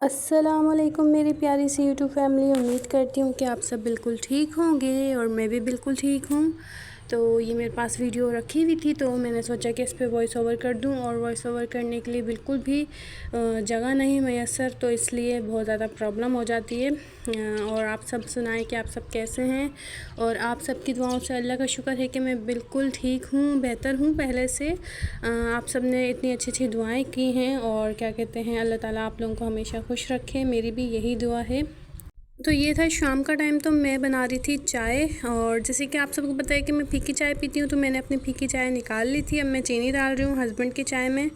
अस्सलामुअलैकुम मेरी प्यारी सी यूट्यूब फैमिली। उम्मीद करती हूँ कि आप सब बिल्कुल ठीक होंगे और मैं भी बिल्कुल ठीक हूँ। तो ये मेरे पास वीडियो रखी हुई थी तो मैंने सोचा कि इस पे वॉइस ओवर कर दूँ, और वॉइस ओवर करने के लिए बिल्कुल भी जगह नहीं मैसर, तो इसलिए बहुत ज़्यादा प्रॉब्लम हो जाती है। और आप सब सुनाएं कि आप सब कैसे हैं, और आप सब की दुआओं से अल्लाह का शुक्र है कि मैं बिल्कुल ठीक हूँ, बेहतर हूँ पहले से। आप सब ने इतनी अच्छी अच्छी दुआएं की हैं, और क्या कहते हैं, अल्लाह ताला आप लोगों को हमेशा खुश रखे, मेरी भी यही दुआ है। तो ये था शाम का टाइम, तो मैं बना रही थी चाय, और जैसे कि आप सबको पता है कि मैं फीकी चाय पीती हूँ, तो मैंने अपनी फीकी चाय निकाल ली थी। अब मैं चीनी डाल रही हूँ हस्बैंड की चाय में,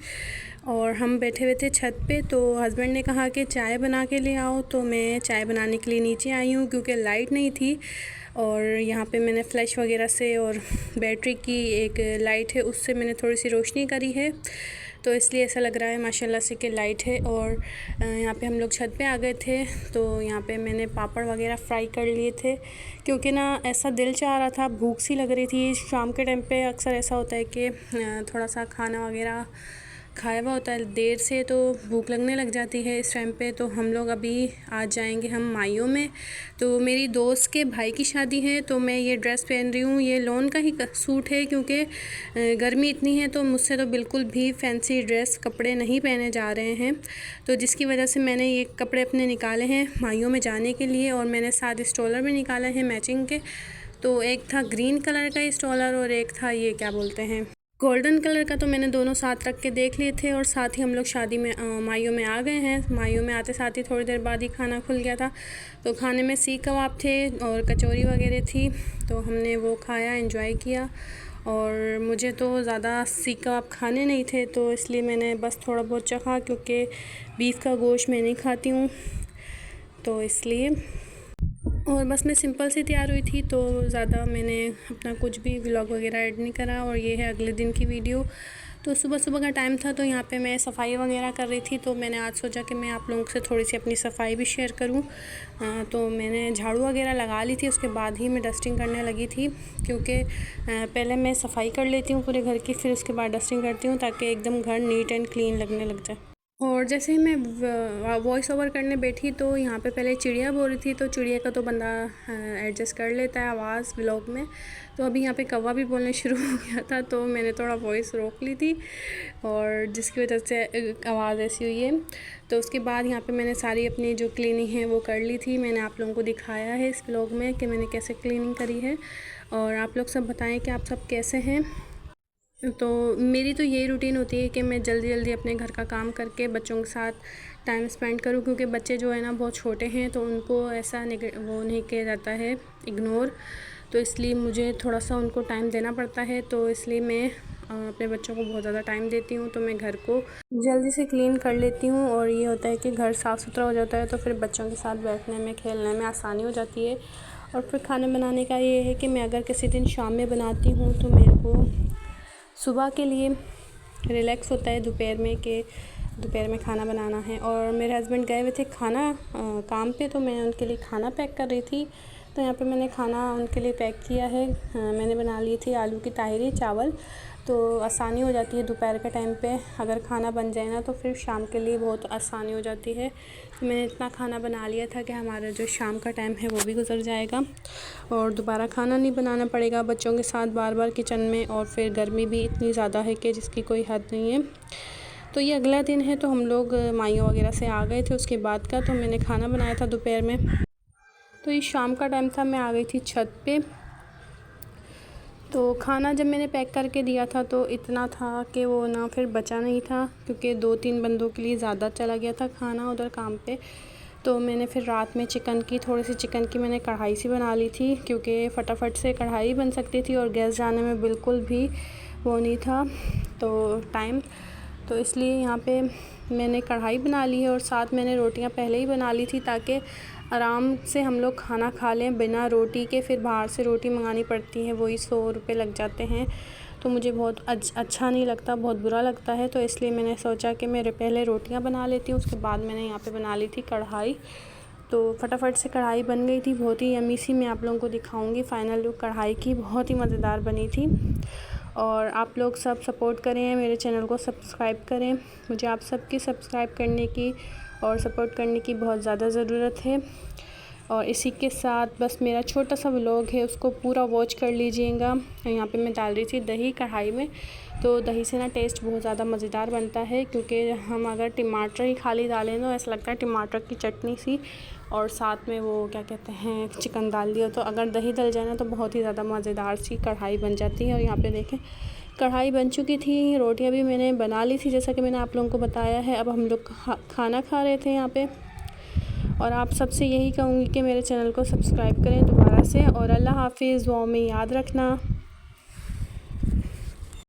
और हम बैठे हुए थे छत पे। तो हस्बैंड ने कहा कि चाय बना के ले आओ, तो मैं चाय बनाने के लिए नीचे आई हूँ क्योंकि लाइट नहीं थी। और यहाँ पे मैंने फ्लैश वगैरह से और बैटरी की एक लाइट है उससे मैंने थोड़ी सी रोशनी करी है, तो इसलिए ऐसा लग रहा है माशाल्लाह से कि लाइट है। और यहाँ पे हम लोग छत पे आ गए थे, तो यहाँ पे मैंने पापड़ वगैरह फ्राई कर लिए थे, क्योंकि ना ऐसा दिल चाह रहा था, भूख सी लग रही थी। शाम के टाइम पे अक्सर ऐसा होता है कि थोड़ा सा खाना वगैरह खाया हुआ होता है देर से, तो भूख लगने लग जाती है इस टाइम पे। तो हम लोग अभी आज जाएंगे हम माइयों में। तो मेरी दोस्त के भाई की शादी है, तो मैं ये ड्रेस पहन रही हूँ। ये लॉन का ही सूट है, क्योंकि गर्मी इतनी है तो मुझसे तो बिल्कुल भी फैंसी ड्रेस कपड़े नहीं पहने जा रहे हैं, तो जिसकी वजह से मैंने ये कपड़े अपने निकाले हैं माइयों में जाने के लिए। और मैंने 7 स्टॉलर भी निकाले हैं मैचिंग के। तो एक था ग्रीन कलर का स्टॉलर, और एक था ये क्या बोलते हैं, गोल्डन कलर का। तो मैंने दोनों साथ रख के देख लिए थे, और साथ ही हम लोग शादी में माइयों में आ गए हैं। माइयों में आते साथ ही थोड़ी देर बाद ही खाना खुल गया था। तो खाने में सीख कबाब थे और कचौरी वगैरह थी, तो हमने वो खाया, एंजॉय किया। और मुझे तो ज़्यादा सीख कबाब खाने नहीं थे, तो इसलिए मैंने बस थोड़ा बहुत चखा, क्योंकि बीफ का गोश्त मैं नहीं खाती हूँ, तो इसलिए। और बस मैं सिंपल से तैयार हुई थी, तो ज़्यादा मैंने अपना कुछ भी व्लॉग वगैरह ऐड नहीं करा। और ये है अगले दिन की वीडियो। तो सुबह सुबह का टाइम था, तो यहाँ पे मैं सफाई वगैरह कर रही थी, तो मैंने आज सोचा कि मैं आप लोगों से थोड़ी सी अपनी सफाई भी शेयर करूँ। तो मैंने झाड़ू वगैरह लगा ली थी, उसके बाद ही मैं डस्टिंग करने लगी थी, क्योंकि पहले मैं सफाई कर लेती हूँ पूरे घर की, फिर उसके बाद डस्टिंग करती हूँ, ताकि एकदम घर नीट एंड क्लीन लगने लग जाए। और जैसे ही मैं वॉइस ओवर करने बैठी, तो यहाँ पे पहले चिड़िया बोल रही थी, तो चिड़िया का तो बंदा एडजस्ट कर लेता है आवाज़ व्लॉग में। तो अभी यहाँ पे कौवा भी बोलने शुरू हो गया था, तो मैंने थोड़ा वॉइस रोक ली थी, और जिसकी वजह से आवाज़ ऐसी हुई है। तो उसके बाद यहाँ पे मैंने सारी अपनी जो क्लीनिंग है वो कर ली थी। मैंने आप लोगों को दिखाया है इस व्लॉग में कि मैंने कैसे क्लीनिंग करी है, और आप लोग सब बताएँ कि आप सब कैसे हैं। तो मेरी तो यही रूटीन होती है कि मैं जल्दी जल्दी अपने घर का काम करके बच्चों के साथ टाइम स्पेंड करूं, क्योंकि बच्चे जो है ना बहुत छोटे हैं, तो उनको ऐसा वो नहीं किया जाता है इग्नोर। तो इसलिए मुझे थोड़ा सा उनको टाइम देना पड़ता है, तो इसलिए मैं अपने बच्चों को बहुत ज़्यादा टाइम देती हूँ। तो मैं घर को जल्दी से क्लीन कर लेती हूँ, और ये होता है कि घर साफ़ सुथरा हो जाता है, तो फिर बच्चों के साथ बैठने में खेलने में आसानी हो जाती है। और फिर खाना बनाने का ये है कि मैं अगर किसी दिन शाम में बनाती हूँ, तो मेरे को सुबह के लिए रिलैक्स होता है दोपहर में, कि दोपहर में खाना बनाना है। और मेरे हस्बैंड गए हुए थे काम पे, तो मैं उनके लिए खाना पैक कर रही थी। तो यहाँ पे मैंने खाना उनके लिए पैक किया है। मैंने बना ली थी आलू की ताहिरी चावल, तो आसानी हो जाती है दोपहर के टाइम पे। अगर खाना बन जाए ना, तो फिर शाम के लिए बहुत आसानी हो जाती है। तो मैंने इतना खाना बना लिया था कि हमारा जो शाम का टाइम है वो भी गुजर जाएगा, और दोबारा खाना नहीं बनाना पड़ेगा बच्चों के साथ बार बार किचन में। और फिर गर्मी भी इतनी ज़्यादा है कि जिसकी कोई हद नहीं है। तो ये अगला दिन है, तो हम लोग माइयों वगैरह से आ गए थे उसके बाद का। तो मैंने खाना बनाया था दोपहर में। तो ये शाम का टाइम था, मैं आ गई थी छत पे। तो खाना जब मैंने पैक करके दिया था, तो इतना था कि वो ना फिर बचा नहीं था, क्योंकि 2-3 बंदों के लिए ज़्यादा चला गया था खाना उधर काम पे। तो मैंने फिर रात में थोड़ी सी चिकन की मैंने कढ़ाई सी बना ली थी, क्योंकि फटाफट से कढ़ाई बन सकती थी, और गैस जाने में बिल्कुल भी वो नहीं था तो टाइम। तो इसलिए यहाँ पे मैंने कढ़ाई बना ली है, और साथ मैंने रोटियाँ पहले ही बना ली थी, ताकि आराम से हम लोग खाना खा लें बिना रोटी के। फिर बाहर से रोटी मंगानी पड़ती है, वही 100 रुपये लग जाते हैं, तो मुझे बहुत अच्छा नहीं लगता, बहुत बुरा लगता है। तो इसलिए मैंने सोचा कि मेरे पहले रोटियां बना लेती हूँ, उसके बाद मैंने यहाँ पे बना ली थी कढ़ाई। तो फटाफट से कढ़ाई बन गई थी, बहुत ही यम्मी सी। मैं आप लोगों को दिखाऊंगी फ़ाइनल लुक कढ़ाई की, बहुत ही मज़ेदार बनी थी। और आप लोग सब सपोर्ट करें, मेरे चैनल को सब्सक्राइब करें। मुझे आप सबकी सब्सक्राइब करने की और सपोर्ट करने की बहुत ज़्यादा ज़रूरत है। और इसी के साथ बस मेरा छोटा सा व्लॉग है, उसको पूरा वॉच कर लीजिएगा। यहाँ पे मैं डाल रही थी दही कढ़ाई में, तो दही से ना टेस्ट बहुत ज़्यादा मज़ेदार बनता है, क्योंकि हम अगर टमाटर ही खाली डालें तो ऐसा लगता है टमाटर की चटनी सी, और साथ में वो क्या कहते हैं चिकन डाल दिया। तो अगर दही डल जाए ना तो बहुत ही ज़्यादा मज़ेदार सी कढ़ाई बन जाती है। और यहाँ पे देखें कढ़ाई बन चुकी थी, रोटियाँ भी मैंने बना ली थी जैसा कि मैंने आप लोगों को बताया है। अब हम लोग खाना खा रहे थे यहाँ पे। और आप सबसे यही कहूँगी कि मेरे चैनल को सब्सक्राइब करें दोबारा से, और अल्लाह हाफिज़, दुआ में याद रखना।